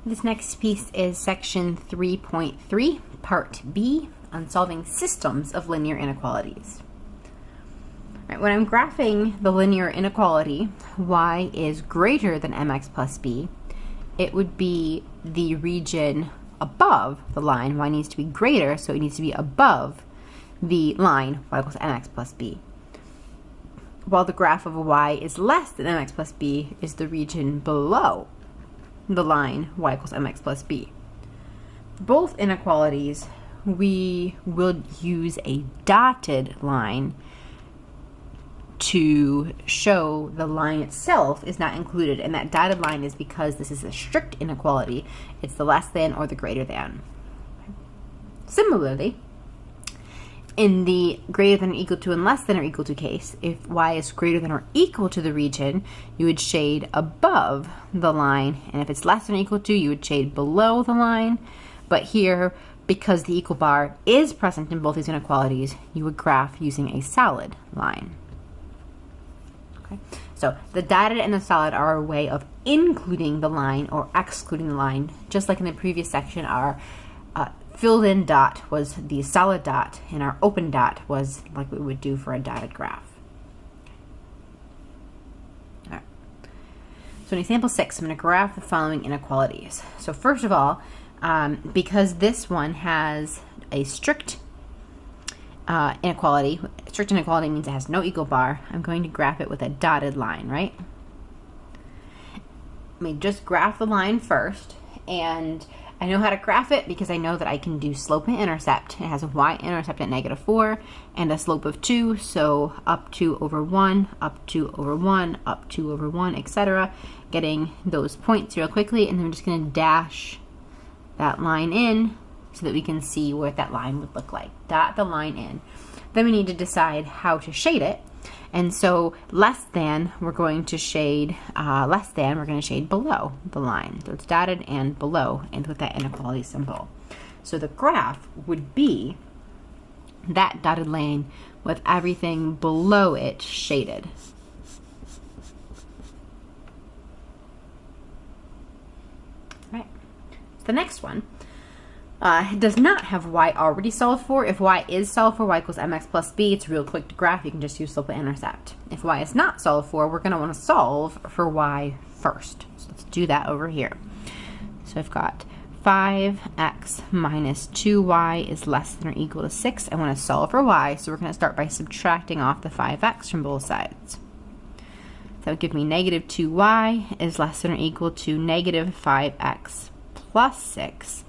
This next piece is section 3.3, part B, on solving systems of linear inequalities. All right, when I'm graphing the linear inequality, y is greater than mx plus b, it would be the region above the line. Y needs to be greater, so it needs to be above the line y equals mx plus b. While the graph of y is less than mx plus b is the region below the line y equals mx plus b. For both inequalities, we will use a dotted line to show the line itself is not included, and that dotted line is because this is a strict inequality. It's the less than or the greater than. Similarly, in the greater than or equal to and less than or equal to case, if y is greater than or equal to the region, you would shade above the line, and if it's less than or equal to, you would shade below the line. But here, because the equal bar is present in both these inequalities, you would graph using a solid line. Okay, so the dotted and the solid are a way of including the line or excluding the line, just like in the previous section. Our filled in dot was the solid dot, and our open dot was like we would do for a dotted graph. All right. So in example 6, I'm going to graph the following inequalities. So first of all, because this one has a strict inequality, strict inequality means it has no equal bar, I'm going to graph it with a dotted line, right? Let me just graph the line first, and I know how to graph it because I know that I can do slope and intercept. It has a y-intercept at -4 and a slope of 2, so up 2 over 1, up 2 over 1, up 2 over 1, etc. Getting those points real quickly, and then I'm just going to dash that line in so that we can see what that line would look like. Dot the line in. Then we need to decide how to shade it. And so less than, we're going to shade below the line. So it's dotted and below, and with that inequality symbol. So the graph would be that dotted line with everything below it shaded. Right. So the next one it does not have y already solved for. If y is solved for, y equals mx plus b, it's real quick to graph. You can just use slope and intercept. If y is not solved for, we're going to want to solve for y first. So let's do that over here. So I've got 5x minus 2y is less than or equal to 6. I want to solve for y, so we're going to start by subtracting off the 5x from both sides. That would give me negative 2y is less than or equal to negative 5x plus 6.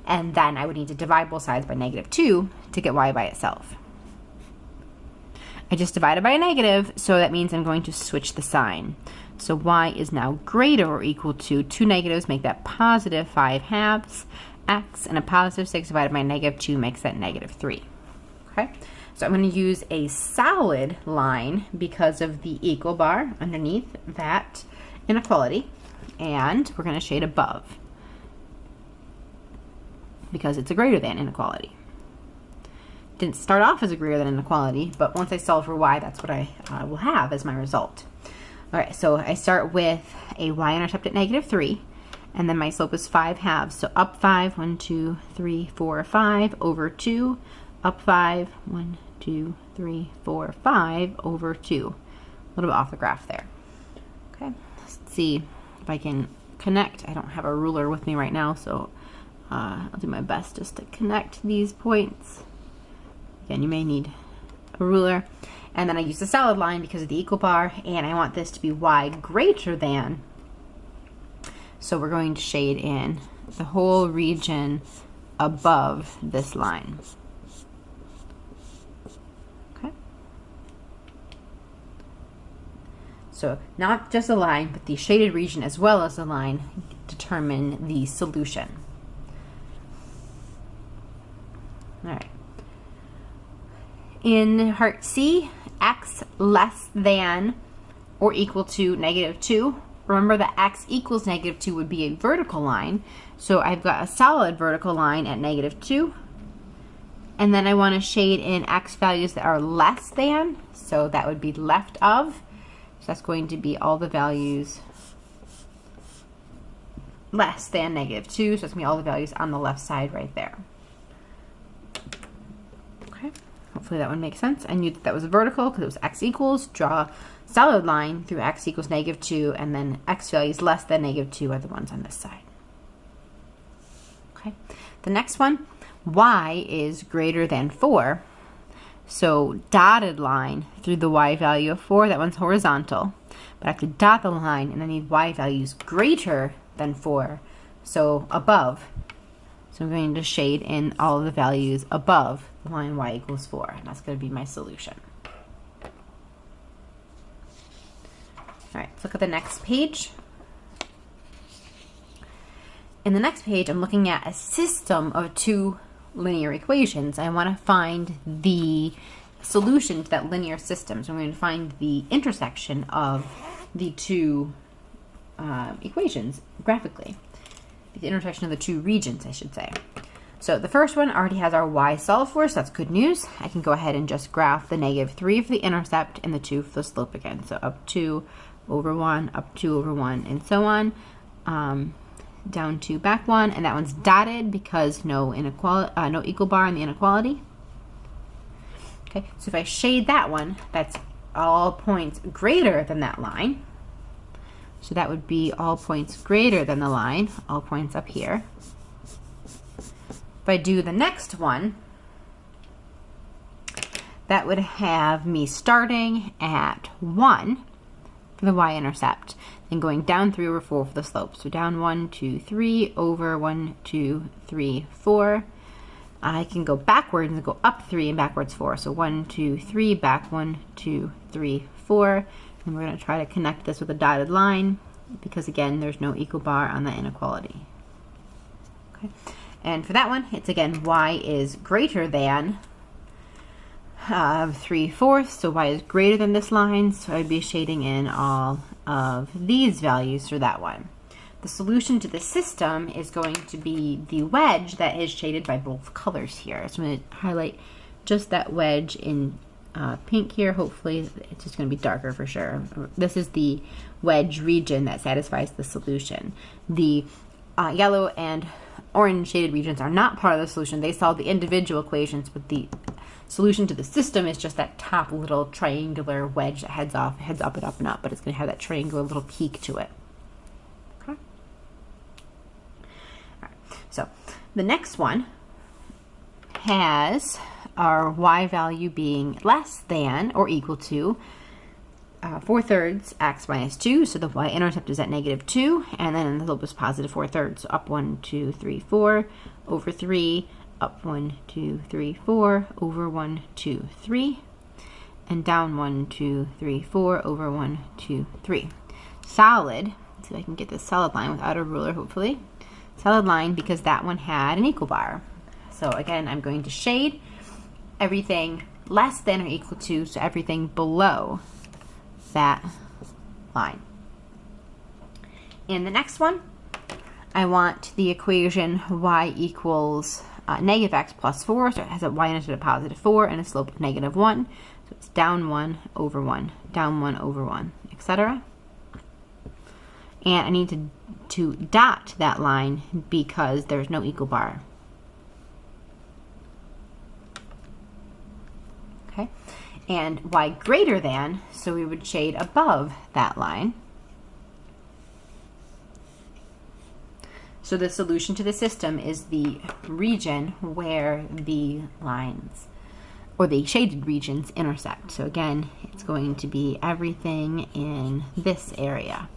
And then I would need to divide both sides by -2 to get y by itself. I just divided by a negative, so that means I'm going to switch the sign. So y is now greater or equal to 2 negatives make that positive 5/2 x, and a positive 6 divided by -2 makes that -3. Okay, so I'm going to use a solid line because of the equal bar underneath that inequality, and we're going to shade above, because it's a greater than inequality. Didn't start off as a greater than inequality, but once I solve for y, that's what I will have as my result. All right, so I start with a y-intercept at -3, and then my slope is 5/2. So up 5, 1, 2, 3, 4, 5 over 2, up 5, 1, 2, 3, 4, 5 over 2. A little bit off the graph there. Okay, let's see if I can connect. I don't have a ruler with me right now, so I'll do my best just to connect these points. Again, you may need a ruler. And then I use the solid line because of the equal bar, and I want this to be y greater than. So we're going to shade in the whole region above this line. Okay. So not just a line, but the shaded region as well as the line determine the solution. All right. In part C, x less than or equal to -2. Remember that x equals -2 would be a vertical line. So I've got a solid vertical line at -2. And then I want to shade in x values that are less than. So that would be left of. So that's going to be all the values less than negative 2, so it's going to be all the values on the left side right there. Okay, hopefully that one makes sense. I knew that that was vertical because it was x equals. Draw a solid line through x equals negative 2, and then x values less than negative 2 are the ones on this side. Okay, the next one, y is greater than 4. So dotted line through the y value of 4, that one's horizontal. But I have to dot the line, and I need y values greater than 4, so above. So I'm going to shade in all of the values above the line y equals 4, and that's going to be my solution. All right, let's look at the next page. In the next page, I'm looking at a system of two linear equations. I want to find the solution to that linear system. So I'm going to find the intersection of the two equations graphically. The intersection of the two regions, I should say. So the first one already has our y solved for, so that's good news. I can go ahead and just graph the negative 3 for the intercept and the 2 for the slope again. So up 2 over 1, up 2 over 1, and so on. Down 2, back 1, and that one's dotted because no equal bar in the inequality. Okay, so if I shade that one, that's all points greater than that line. So that would be all points greater than the line, all points up here. If I do the next one, that would have me starting at 1 for the y-intercept, and going down 3 over 4 for the slope. So down 1, 2, 3, over 1, 2, 3, 4. I can go backwards and go up 3 and backwards 4. So 1, 2, 3, back 1, 2, 3, 4. And we're going to try to connect this with a dotted line because, again, there's no equal bar on the inequality. Okay. And for that one, it's again, y is greater than 3/4, so y is greater than this line, so I'd be shading in all of these values for that one. The solution to the system is going to be the wedge that is shaded by both colors here. So I'm going to highlight just that wedge in pink here. Hopefully it's just going to be darker for sure. This is the wedge region that satisfies the solution. The yellow and orange shaded regions are not part of the solution. They solve the individual equations, but the solution to the system is just that top little triangular wedge that heads up and up and up, but it's going to have that triangular little peak to it. Okay. All right. So the next one has our y value being less than or equal to 4/3 x minus 2, so the y-intercept is at negative 2, and then the slope is positive 4/3, so up 1, 2, 3, 4, over 3, up 1, 2, 3, 4, over 1, 2, 3, and down 1, 2, 3, 4, over 1, 2, 3. Solid, let's see if I can get this solid line without a ruler, hopefully. Solid line because that one had an equal bar. So again, I'm going to shade everything less than or equal to, so everything below that line. In the next one, I want the equation y equals negative x plus 4, so it has a y-intercept of positive 4 and a slope of negative 1. So it's down 1 over 1, down 1 over 1, etc. And I need to dot that line because there's no equal bar. Okay, and y greater than, so we would shade above that line. So the solution to the system is the region where the lines, or the shaded regions, intersect. So again, it's going to be everything in this area.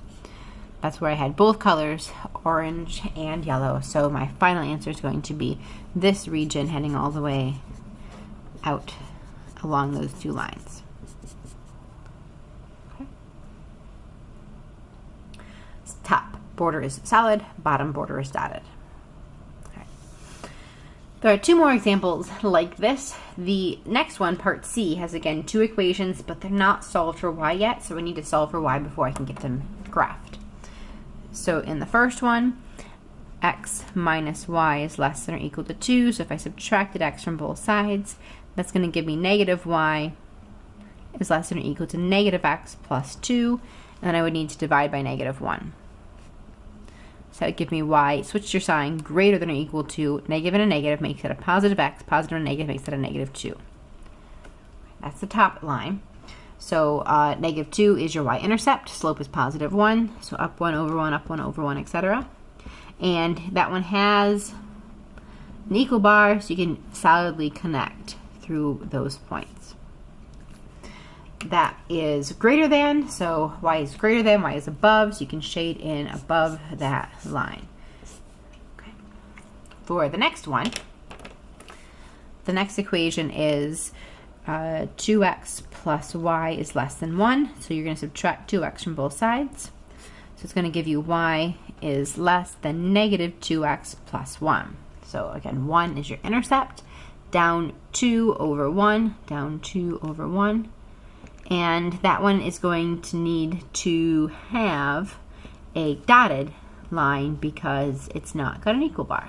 That's where I had both colors, orange and yellow. So my final answer is going to be this region heading all the way out along those two lines. Okay. Top border is solid, bottom border is dotted. All right. There are two more examples like this. The next one, part C, has again two equations, but they're not solved for y yet, so we need to solve for y before I can get them graphed. So in the first one, x minus y is less than or equal to 2, so if I subtracted x from both sides, that's going to give me negative y is less than or equal to negative x plus 2, and then I would need to divide by negative 1. So that would give me y, switch your sign, greater than or equal to negative and a negative makes it a positive x, positive and a negative makes it a negative 2. That's the top line. So negative 2 is your y-intercept, slope is positive 1, so up 1 over 1, up 1 over 1, etc. And that one has an equal bar, so you can solidly connect through those points. That is greater than, so y is greater than, y is above, so you can shade in above that line. Okay. For the next one, the next equation is 2x plus y is less than 1, so you're going to subtract 2x from both sides. So it's going to give you y is less than negative 2x plus 1. So again, 1 is your intercept, down 2 over 1, down 2 over 1. And that one is going to need to have a dotted line because it's not got an equal bar.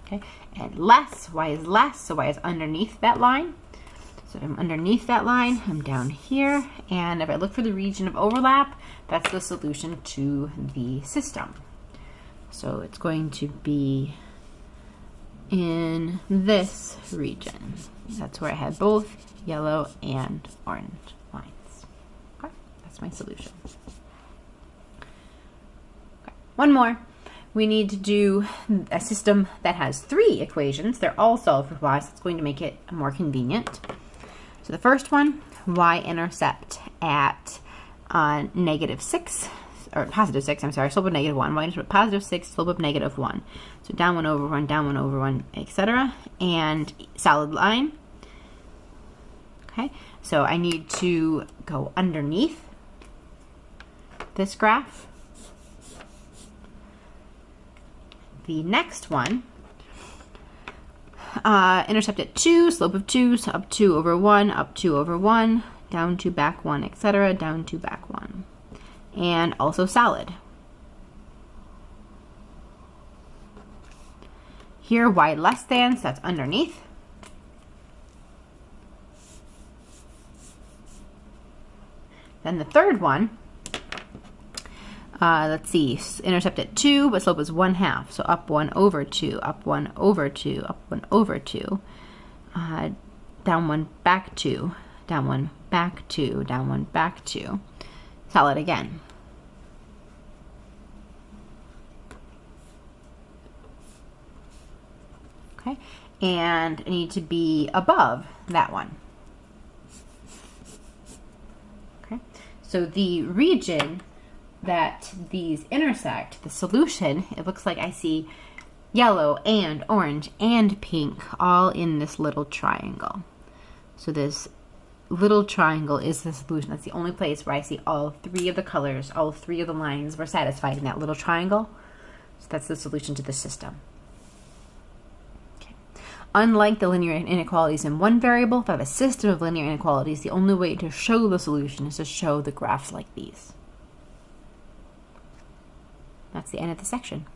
Okay, and less, y is less, so y is underneath that line. So if I'm underneath that line, I'm down here, and if I look for the region of overlap, that's the solution to the system. So it's going to be in this region. That's where I had both yellow and orange lines. Okay, that's my solution. Okay, one more. We need to do a system that has 3 equations. They're all solved for y, so it's going to make it more convenient. So the first one, y-intercept at negative 6, or positive 6, I'm sorry, slope of negative 1. Y-intercept positive 6, slope of negative 1. So down 1 over 1, down 1 over 1, etc. And solid line. Okay, so I need to go underneath this graph. The next one, intercept at 2, slope of 2, so up 2 over 1, up 2 over 1, down 2, back 1, etc., down 2, back 1. And also solid. Here, y less than, so that's underneath. Then the third one, let's see, intercept at 2, but slope is 1/2. So up 1 over 2, up 1 over 2, up 1 over 2, down 1, back 2, down 1, back 2, down 1, back 2. Solid again. Okay, and I need to be above that one. Okay, so the region that these intersect, the solution, it looks like I see yellow and orange and pink all in this little triangle. So this little triangle is the solution. That's the only place where I see all 3 of the colors, all 3 of the lines were satisfied in that little triangle. So that's the solution to the system. Okay. Unlike the linear inequalities in one variable, if I have a system of linear inequalities, the only way to show the solution is to show the graphs like these. That's the end of the section.